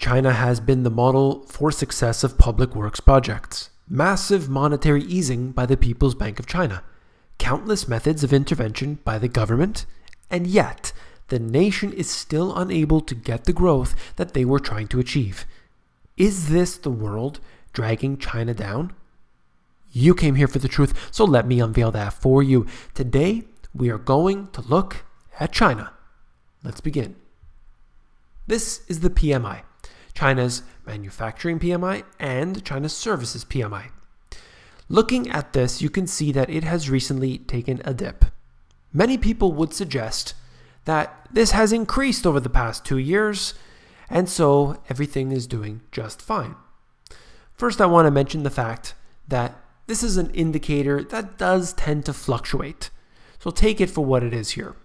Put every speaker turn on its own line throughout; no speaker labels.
China has been the model for success of public works projects. Massive monetary easing by the People's Bank of China. Countless methods of intervention by the government, and yet the nation is still unable to get the growth that they were trying to achieve. Is this the world dragging China down? You came here for the truth, so let me unveil that for you. Today, we are going to look at China. Let's begin. This is the PMI, China's manufacturing PMI and China's services PMI. Looking at this, you can see that it has recently taken a dip. Many people would suggest that this has increased over the past 2 years, and so everything is doing just fine. First, I want to mention the fact that this is an indicator that does tend to fluctuate, so take it for what it is here.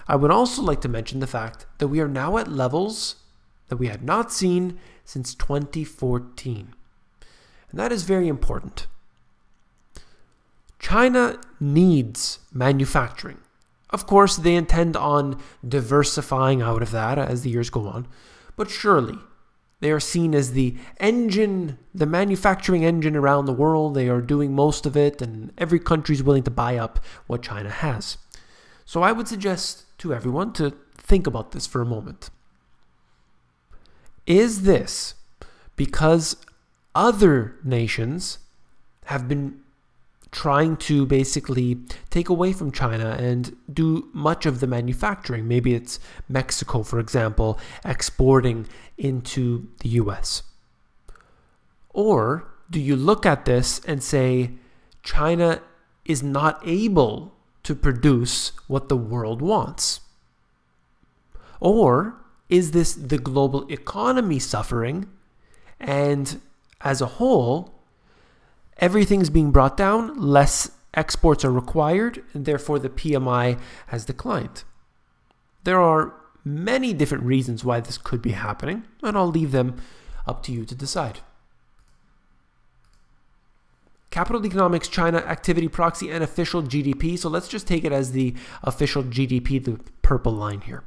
I would also like to mention the fact that we are now at levels that we had not seen since 2014. And that is very important. China needs manufacturing. Of course, they intend on diversifying out of that as the years go on, but surely they are seen as the engine, the manufacturing engine around the world. They are doing most of it, and every country is willing to buy up what China has. So I would suggest to everyone to think about this for a moment. Is this because other nations have been trying to basically take away from China and do much of the manufacturing? Maybe it's Mexico, for example, exporting into the US. Or do you look at this and say China is not able to produce what the world wants? Or is this the global economy suffering, and as a whole, everything's being brought down, less exports are required, and therefore the PMI has declined? There are many different reasons why this could be happening, and I'll leave them up to you to decide. Capital Economics China Activity Proxy and Official GDP. So let's just take it as the official GDP, the purple line here.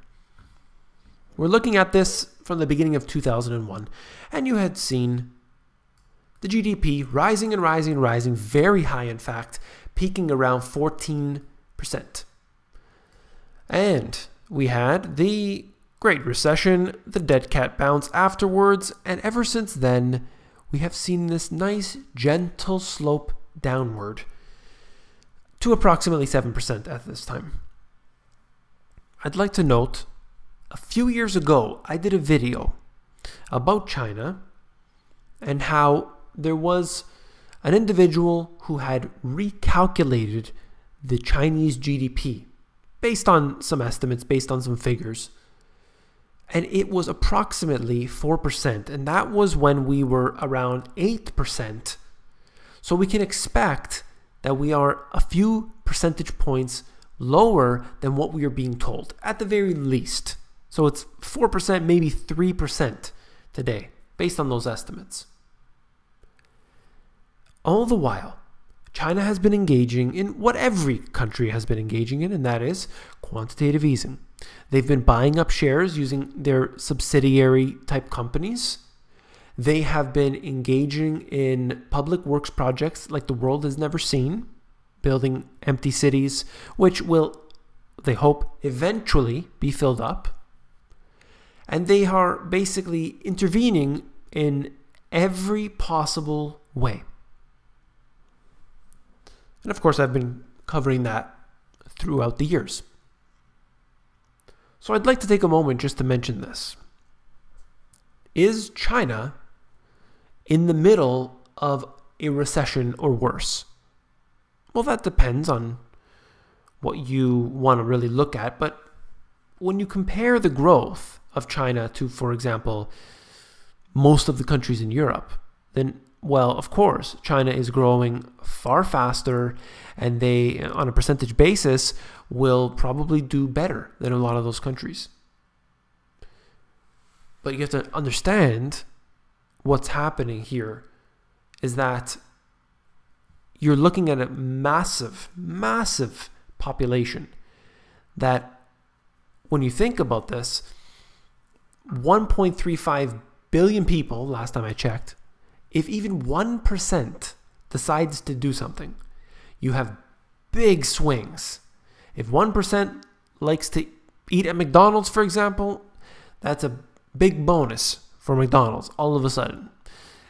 We're looking at this from the beginning of 2001, and you had seen the GDP rising and rising and rising, very high in fact, peaking around 14%. And we had the Great Recession, the dead cat bounce afterwards, and ever since then, we have seen this nice gentle slope downward to approximately 7% at this time. I'd like to note, a few years ago, I did a video about China and how there was an individual who had recalculated the Chinese GDP based on some estimates, based on some figures. And it was approximately 4%, and that was when we were around 8%. So we can expect that we are a few percentage points lower than what we are being told, at the very least. So it's 4%, maybe 3% today, based on those estimates. All the while, China has been engaging in what every country has been engaging in, and that is quantitative easing. They've been buying up shares using their subsidiary type companies. They have been engaging in public works projects like the world has never seen, building empty cities, which will, they hope, eventually be filled up. And they are basically intervening in every possible way. And of course, I've been covering that throughout the years. So I'd like to take a moment just to mention this. Is China in the middle of a recession or worse? Well, that depends on what you want to really look at. But when you compare the growth of China to, for example, most of the countries in Europe, then, well, of course, China is growing far faster, and they, on a percentage basis, will probably do better than a lot of those countries. But you have to understand what's happening here is that you're looking at a massive, massive population that, when you think about this, 1.35 billion people, last time I checked, if even 1% decides to do something, you have big swings. If 1% likes to eat at McDonald's, for example, that's a big bonus for McDonald's all of a sudden.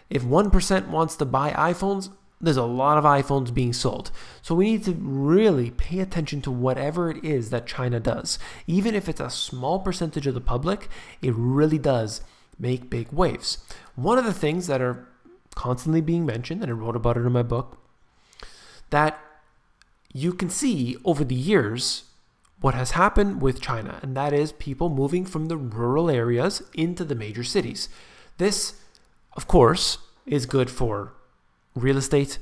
If 1% wants to buy iPhones, there's a lot of iPhones being sold. So we need to really pay attention to whatever it is that China does. Even if it's a small percentage of the public, it really does make big waves. One of the things that are constantly being mentioned, and I wrote about it in my book, that you can see over the years what has happened with China, and that is people moving from the rural areas into the major cities. This, of course, is good for real estate.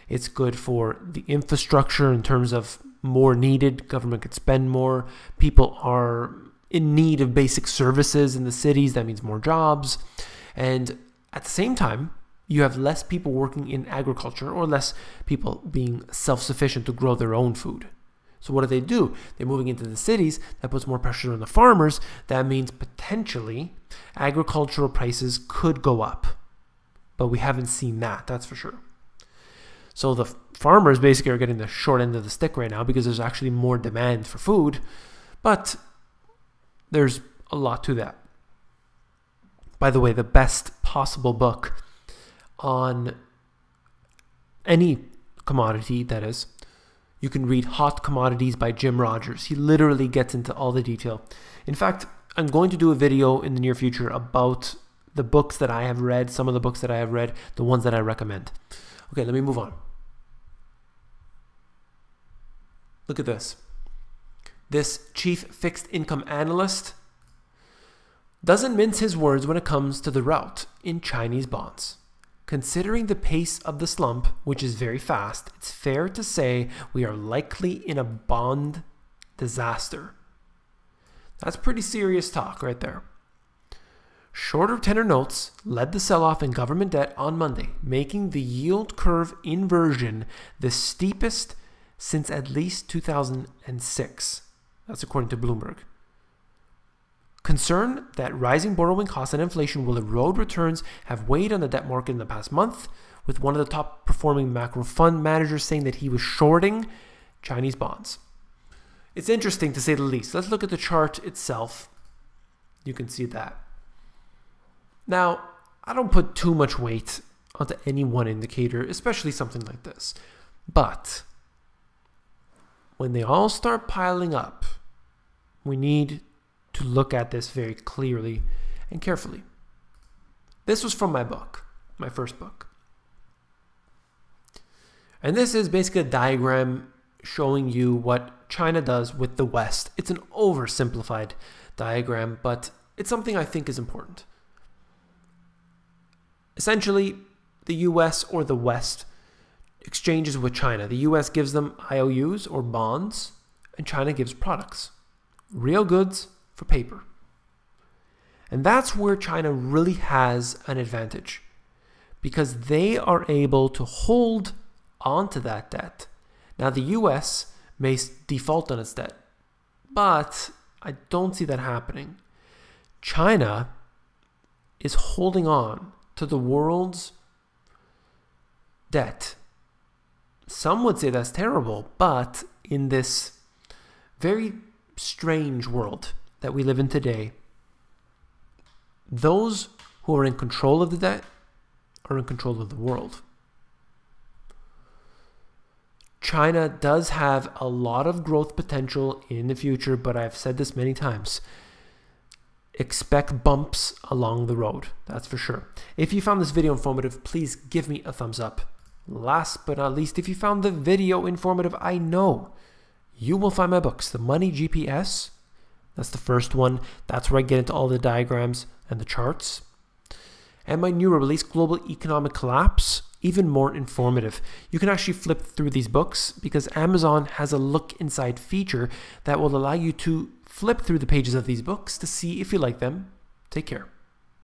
It's good for the infrastructure in terms of more needed. Government could spend more. People are in need of basic services in the cities. That means more jobs. And at the same time, you have less people working in agriculture or less people being self-sufficient to grow their own food. So what do? They're moving into the cities. That puts more pressure on the farmers. That means potentially agricultural prices could go up. But we haven't seen that, that's for sure. So the farmers basically are getting the short end of the stick right now because there's actually more demand for food. But there's a lot to that. By the way, the best possible book on any commodity, that is, you can read Hot Commodities by Jim Rogers. He literally gets into all the detail. In fact, I'm going to do a video in the near future about the books that I have read, some of the books that I have read, the ones that I recommend. Okay, let me move on. Look at this. This chief fixed income analyst doesn't mince his words when it comes to the rout in Chinese bonds. Considering the pace of the slump, which is very fast, it's fair to say we are likely in a bond disaster. That's pretty serious talk right there. Shorter tenor notes led the sell-off in government debt on Monday, making the yield curve inversion the steepest since at least 2006. That's according to Bloomberg. Concern that rising borrowing costs and inflation will erode returns have weighed on the debt market in the past month, with one of the top performing macro fund managers saying that he was shorting Chinese bonds. It's interesting to say the least. Let's look at the chart itself. You can see that. Now, I don't put too much weight onto any one indicator, especially something like this. But when they all start piling up, we need to look at this very clearly and carefully. This was from my book, my first book. And this is basically a diagram showing you what China does with the West. It's an oversimplified diagram, but it's something I think is important. Essentially, the US or the West exchanges with China. The US gives them IOUs or bonds, and China gives products. Real goods for paper. And that's where China really has an advantage, because they are able to hold onto that debt. Now, the US may default on its debt, but I don't see that happening. China is holding on to the world's debt. Some would say that's terrible, but in this very strange world that we live in today, those who are in control of the debt are in control of the world. China does have a lot of growth potential in the future, but I've said this many times. Expect bumps along the road, that's for sure. If you found this video informative, please give me a thumbs up. Last but not least, if you found the video informative, I know you will find my books, The Money GPS. That's the first one. That's where I get into all the diagrams and the charts. And my new release, Global Economic Collapse, even more informative. You can actually flip through these books because Amazon has a look inside feature that will allow you to flip through the pages of these books to see if you like them. Take care.